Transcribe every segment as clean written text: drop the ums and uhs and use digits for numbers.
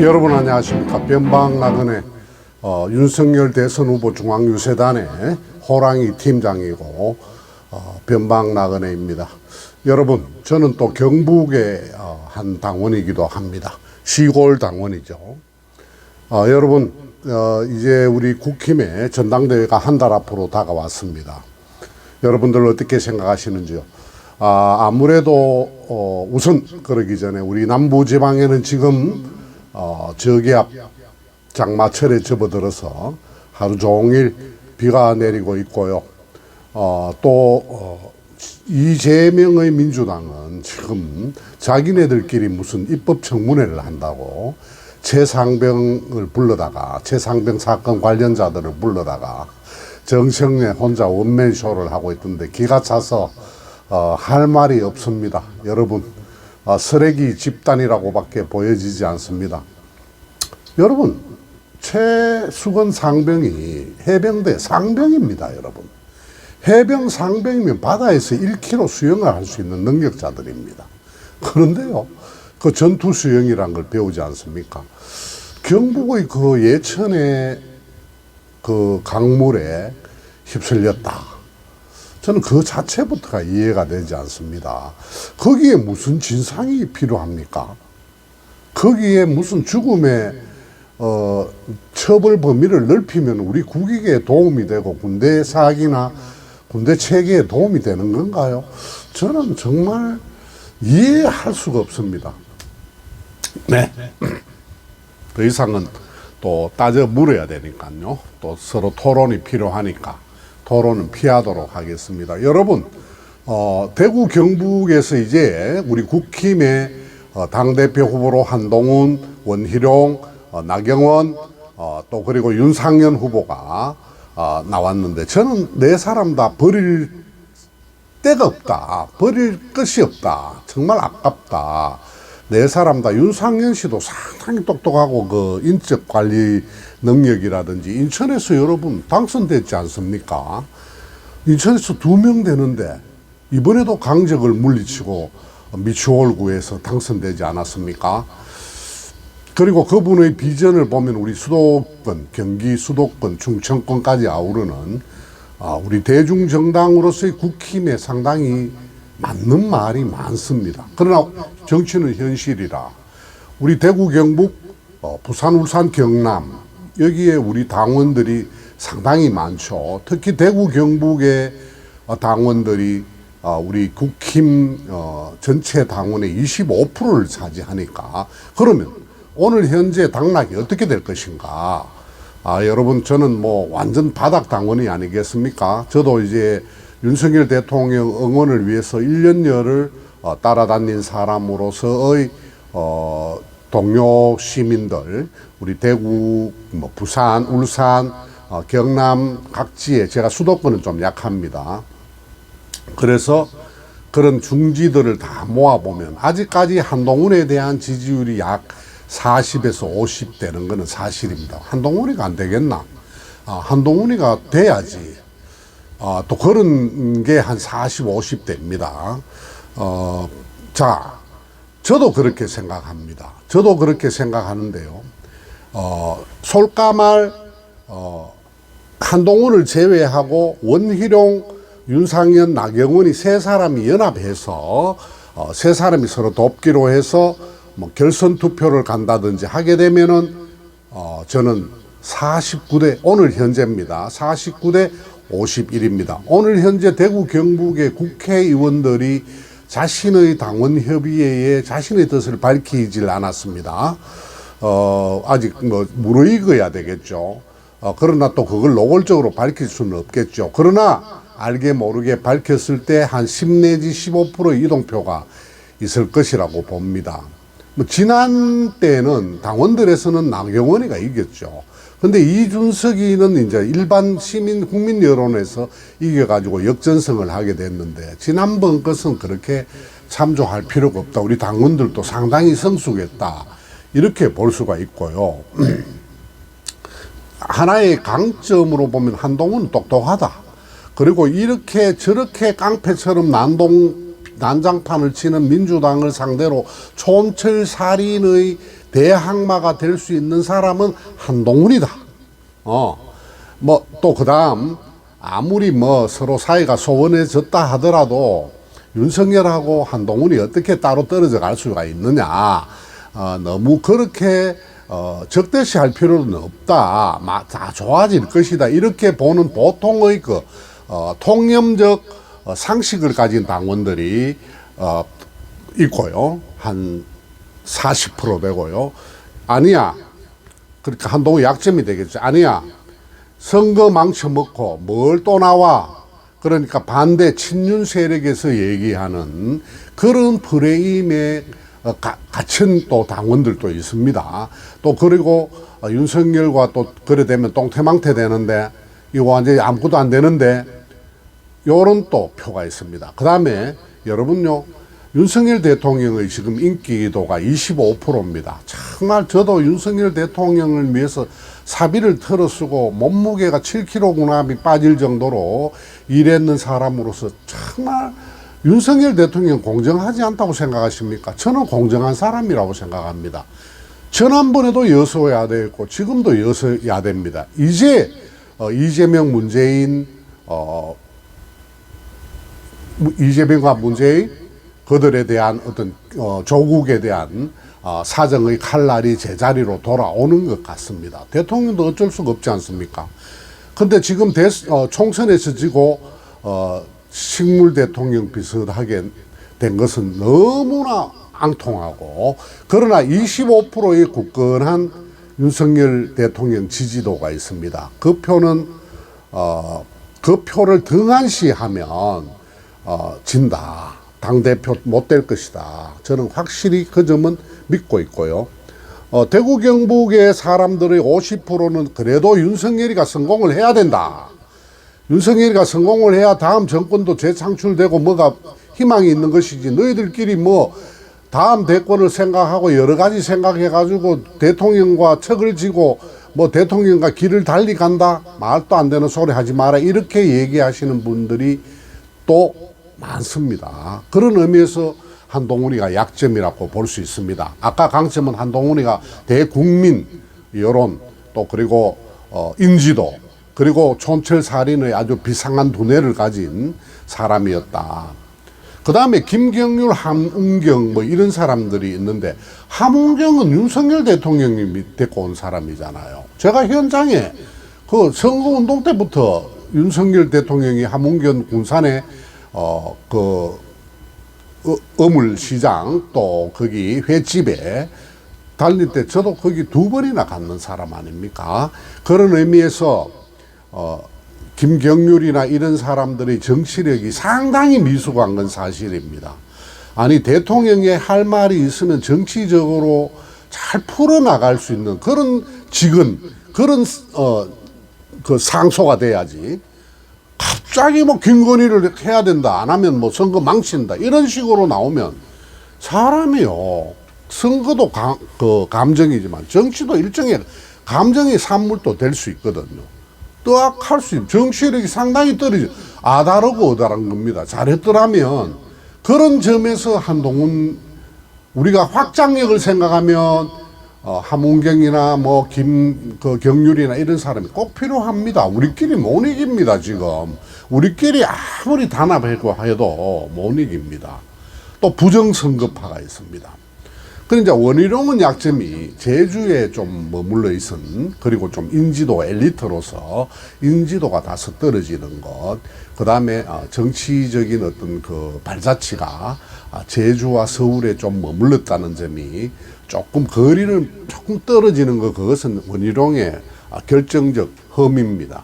여러분 안녕하십니까. 변방나그네 윤석열 대선 후보 중앙유세단의 호랑이 팀장이고 변방나그네입니다. 여러분, 저는 또 경북의 한 당원이기도 합니다. 시골 당원이죠. 여러분, 이제 우리 국힘의 전당대회가 한 달 앞으로 다가왔습니다. 여러분들 어떻게 생각하시는지요? 아무래도 우선 그러기 전에 우리 남부지방에는 지금 저기압 장마철에 접어들어서 하루 종일 비가 내리고 있고요. 또 이재명의 민주당은 지금 자기네들끼리 무슨 입법 청문회를 한다고 최상병을 불러다가 최상병 사건 관련자들을 불러다가 정청래 혼자 원맨쇼를 하고 있던데 기가 차서 할 말이 없습니다. 여러분, 쓰레기 집단이라고밖에 보여지지 않습니다. 여러분, 최수건 상병이 해병대 상병입니다. 여러분, 해병 상병이면 바다에서 1km 수영을 할 수 있는 능력자들입니다. 그런데요, 그 전투 수영이란 걸 배우지 않습니까? 경북의 그 예천의 그 강물에 휩쓸렸다. 저는 그 자체부터가 이해가 되지 않습니다. 거기에 무슨 진상이 필요합니까? 거기에 무슨 죽음의 처벌 범위를 넓히면 우리 국익에 도움이 되고 군대 사학이나 군대 체계에 도움이 되는 건가요? 저는 정말 이해할 수가 없습니다. 네. 더 이상은 또 따져 물어야 되니까요. 또 서로 토론이 필요하니까 토론은 피하도록 하겠습니다. 여러분, 대구 경북에서 이제 우리 국힘의 당대표 후보로 한동훈, 원희룡, 나경원, 또 그리고 윤상현 후보가 나왔는데, 저는 네 사람 다 버릴 데가 없다. 버릴 것이 없다. 정말 아깝다. 네 사람 다. 윤상현 씨도 상당히 똑똑하고 그 인적 관리 능력이라든지, 인천에서 여러분 당선됐지 않습니까? 인천에서 2명 되는데 이번에도 강적을 물리치고 미추홀구에서 당선되지 않았습니까? 그리고 그분의 비전을 보면 우리 수도권, 경기 수도권, 충청권까지 아우르는 우리 대중정당으로서의 국힘에 상당히 맞는 말이 많습니다. 그러나 정치는 현실이라 우리 대구, 경북, 부산, 울산, 경남 여기에 우리 당원들이 상당히 많죠. 특히 대구, 경북의 당원들이 우리 국힘 전체 당원의 25%를 차지하니까, 그러면 오늘 현재 당락이 어떻게 될 것인가? 여러분, 저는 뭐 완전 바닥 당원이 아니겠습니까? 저도 이제 윤석열 대통령 응원을 위해서 1년여를 따라다닌 사람으로서의 동료 시민들, 우리 대구, 뭐 부산, 울산, 경남 각지에, 제가 수도권은 좀 약합니다. 그래서 그런 중지들을 다 모아보면 아직까지 한동훈에 대한 지지율이 약 40에서 50 되는 것은 사실입니다. 한동훈이가 안 되겠나? 한동훈이가 돼야지. 또 그런 게 한 40, 50 됩니다. 자, 저도 그렇게 생각합니다. 저도 그렇게 생각하는데요. 솔까말, 한동훈을 제외하고 원희룡, 윤상현, 나경원이 세 사람이 연합해서 세 사람이 서로 돕기로 해서 뭐 결선 투표를 간다든지 하게 되면은 저는 49대, 오늘 현재입니다. 49대 51입니다. 오늘 현재 대구 경북의 국회의원들이 자신의 당원 협의회에 자신의 뜻을 밝히질 않았습니다. 아직 뭐 무르익어야 되겠죠. 그러나 또 그걸 노골적으로 밝힐 수는 없겠죠. 그러나 알게 모르게 밝혔을 때 한 10 내지 15%의 이동표가 있을 것이라고 봅니다. 뭐 지난 때는 당원들에서는 나경원이가 이겼죠. 근데 이준석이는 이제 일반 시민 국민 여론에서 이겨가지고 역전승을 하게 됐는데, 지난번 것은 그렇게 참조할 필요가 없다. 우리 당원들도 상당히 성숙했다. 이렇게 볼 수가 있고요. 하나의 강점으로 보면 한동훈은 똑똑하다. 그리고 이렇게 저렇게 깡패처럼 난장판을 치는 민주당을 상대로 촌철살인의 대항마가 될 수 있는 사람은 한동훈이다. 뭐 또 그다음 아무리 뭐 서로 사이가 소원해졌다 하더라도 윤석열하고 한동훈이 어떻게 따로 떨어져 갈 수가 있느냐. 너무 그렇게 적대시할 필요는 없다. 다 좋아질 것이다. 이렇게 보는 보통의 그 통념적 상식을 가진 당원들이 있고요. 한 40% 되고요. 아니야. 그러니까 한동훈 약점이 되겠죠. 아니야. 선거 망쳐먹고 뭘 또 나와. 그러니까 반대 친윤 세력에서 얘기하는 그런 프레임에 갇힌 또 당원들도 있습니다. 또 그리고 윤석열과 또 그래 되면 똥태망태 되는데 이거 완전히 아무것도 안 되는데 요런 또 표가 있습니다. 그 다음에 여러분요, 윤석열 대통령의 지금 인기도가 25%입니다. 정말 저도 윤석열 대통령을 위해서 사비를 털어쓰고 몸무게가 7kg이 빠질 정도로 일했는 사람으로서 정말 윤석열 대통령 공정하지 않다고 생각하십니까? 저는 공정한 사람이라고 생각합니다. 지난번에도 여서야 되고 지금도 여서야 됩니다. 이제 이재명 문재인 이재명과 문재인 그들에 대한 어떤 조국에 대한 사정의 칼날이 제자리로 돌아오는 것 같습니다. 대통령도 어쩔 수가 없지 않습니까? 근데 지금 총선에서 지고 식물 대통령 비슷하게 된 것은 너무나 앙통하고, 그러나 25%의 굳건한 윤석열 대통령 지지도가 있습니다. 그 표는 그 표를 등한시하면 진다. 당대표 못 될 것이다. 저는 확실히 그 점은 믿고 있고요. 대구 경북의 사람들의 50%는 그래도 윤석열이가 성공을 해야 된다. 윤석열이가 성공을 해야 다음 정권도 재창출되고 뭐가 희망이 있는 것이지, 너희들끼리 뭐 다음 대권을 생각하고 여러 가지 생각해가지고 대통령과 척을 지고 뭐 대통령과 길을 달리 간다, 말도 안 되는 소리 하지 마라, 이렇게 얘기하시는 분들이 또 많습니다. 그런 의미에서 한동훈이가 약점이라고 볼 수 있습니다. 아까 강점은 한동훈이가 대국민 여론, 또 그리고 인지도, 그리고 촌철살인의 아주 비상한 두뇌를 가진 사람이었다. 그 다음에 김경률, 함은경 뭐 이런 사람들이 있는데, 함은경은 윤석열 대통령님이 데리고 온 사람이잖아요. 제가 현장에 그 선거운동 때부터 윤석열 대통령이 함은경 군산에 어물시장 또 거기 횟집에 달릴 때 저도 거기 2번이나 갔는 사람 아닙니까? 그런 의미에서 김경률이나 이런 사람들의 정치력이 상당히 미숙한 건 사실입니다. 아니, 대통령이 할 말이 있으면 정치적으로 잘 풀어나갈 수 있는 그런 직은, 그런 그 상소가 돼야지, 갑자기 뭐 김건희를 해야 된다, 안 하면 뭐 선거 망친다, 이런 식으로 나오면 사람이요, 선거도 감정이지만 정치도 일종의 감정의 산물도 될 수 있거든요. 뜨악할 수 있는 정치력이 상당히 떨어져, 아다르고 어다른 겁니다. 잘했더라면. 그런 점에서 한동훈, 우리가 확장력을 생각하면 함은경이나 뭐 경률이나 이런 사람이 꼭 필요합니다. 우리끼리 못 이깁니다. 지금 우리끼리 아무리 단합하고 해도 못 이깁니다. 또 부정선거파가 있습니다. 그러니까 원희룡은 약점이 제주에 좀 머물러 있은, 그리고 좀 인지도 엘리트로서 인지도가 다소 떨어지는 것, 그 다음에 정치적인 어떤 그 발자취가 제주와 서울에 좀 머물렀다는 점이 조금 거리를 조금 떨어지는 것, 그것은 원희룡의 결정적 흠입니다.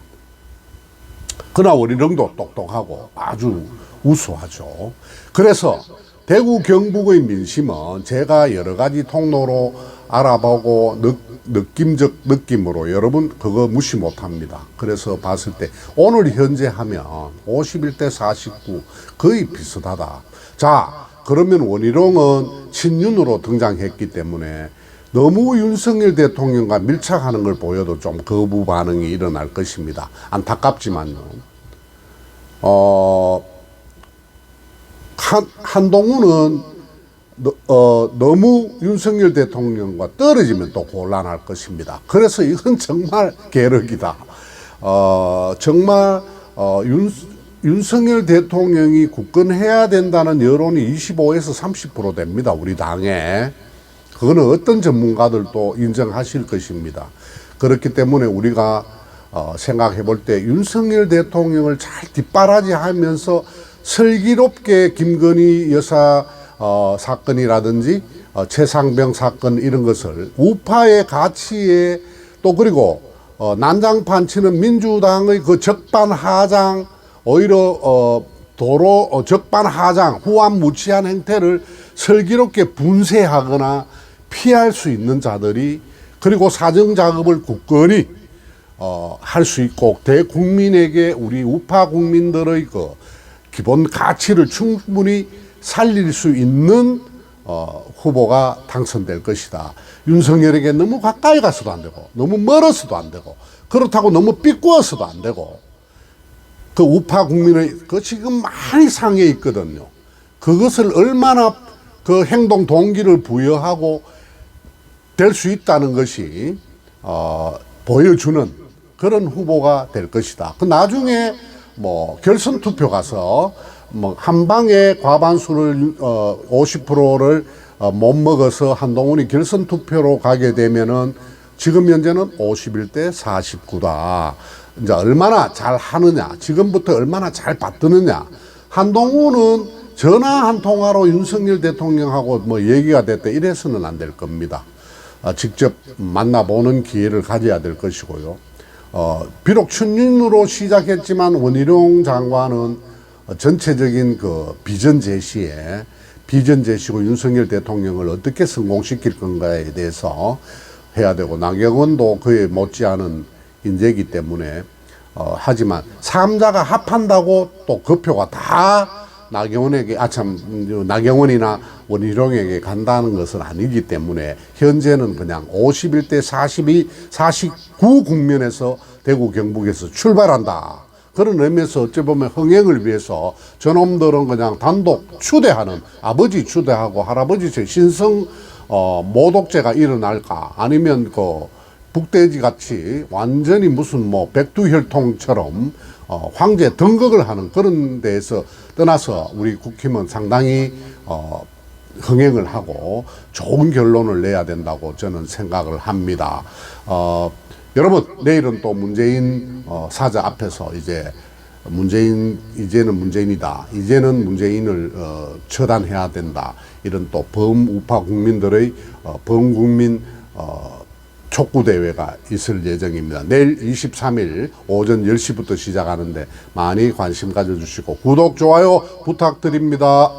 그러나 원희룡도 똑똑하고 아주 우수하죠. 그래서 대구 경북의 민심은 제가 여러 가지 통로로 알아보고 느낌적 느낌으로, 여러분 그거 무시 못합니다. 그래서 봤을 때 오늘 현재 하면 51대 49 거의 비슷하다. 자, 그러면 원희룡은 친윤으로 등장했기 때문에 너무 윤석열 대통령과 밀착하는 걸 보여도 좀 거부 반응이 일어날 것입니다. 안타깝지만요. 한동훈은 너무 윤석열 대통령과 떨어지면 또 곤란할 것입니다. 그래서 이건 정말 계륵이다. 정말 윤석열 대통령이 굳건해야 된다는 여론이 25에서 30% 됩니다. 우리 당에. 그거는 어떤 전문가들도 인정하실 것입니다. 그렇기 때문에 우리가 생각해 볼 때 윤석열 대통령을 잘 뒷바라지하면서 슬기롭게 김건희 여사 사건이라든지 최상병 사건 이런 것을 우파의 가치에 또 그리고 난장판 치는 민주당의 그 적반하장 오히려 도로 적반하장 후한무치한 행태를 슬기롭게 분쇄하거나 피할 수 있는 자들이 그리고 사정작업을 굳건히 할 수 있고 대국민에게 우리 우파 국민들의 그 기본 가치를 충분히 살릴 수 있는 후보가 당선될 것이다. 윤석열에게 너무 가까이 가서도 안 되고 너무 멀어서도 안 되고 그렇다고 너무 삐꾸어서도 안 되고 그 우파 국민의 그 지금 많이 상해 있거든요. 그것을 얼마나 그 행동 동기를 부여하고 될 수 있다는 것이 보여주는 그런 후보가 될 것이다. 그 나중에 뭐 결선 투표 가서 뭐 한 방에 과반수를 50%를 못 먹어서 한동훈이 결선 투표로 가게 되면은 지금 현재는 51대 49다. 이제 얼마나 잘 하느냐, 지금부터 얼마나 잘 받드느냐. 한동훈은 전화 한 통화로 윤석열 대통령하고 뭐 얘기가 됐다 이래서는 안 될 겁니다. 직접 만나보는 기회를 가져야 될 것이고요. 비록 춘윤으로 시작했지만 원희룡 장관은 전체적인 그 비전 제시고 윤석열 대통령을 어떻게 성공시킬 건가에 대해서 해야 되고 나경원도 그에 못지않은 인재이기 때문에 하지만 삼자가 합한다고 또 그 표가 다 나경원에게 나경원이나 원희룡에게 간다는 것은 아니기 때문에 현재는 그냥 51대 42, 49 국면에서 대구 경북에서 출발한다. 그런 의미에서 어찌 보면 흥행을 위해서 저놈들은 그냥 단독 추대하는 아버지 추대하고 할아버지 신성 모독죄가 일어날까 아니면 그 북돼지 같이 완전히 무슨 뭐 백두혈통처럼 황제 등극을 하는 그런 데에서 떠나서 우리 국힘은 상당히 흥행을 하고 좋은 결론을 내야 된다고 저는 생각을 합니다. 여러분 내일은 또 문재인 사자 앞에서 이제는 문재인이다. 이제는 문재인을 처단해야 된다. 이런 또 범우파 국민들의 범국민 촉구대회가 있을 예정입니다. 내일 23일 오전 10시부터 시작하는데 많이 관심 가져주시고 구독, 좋아요 부탁드립니다.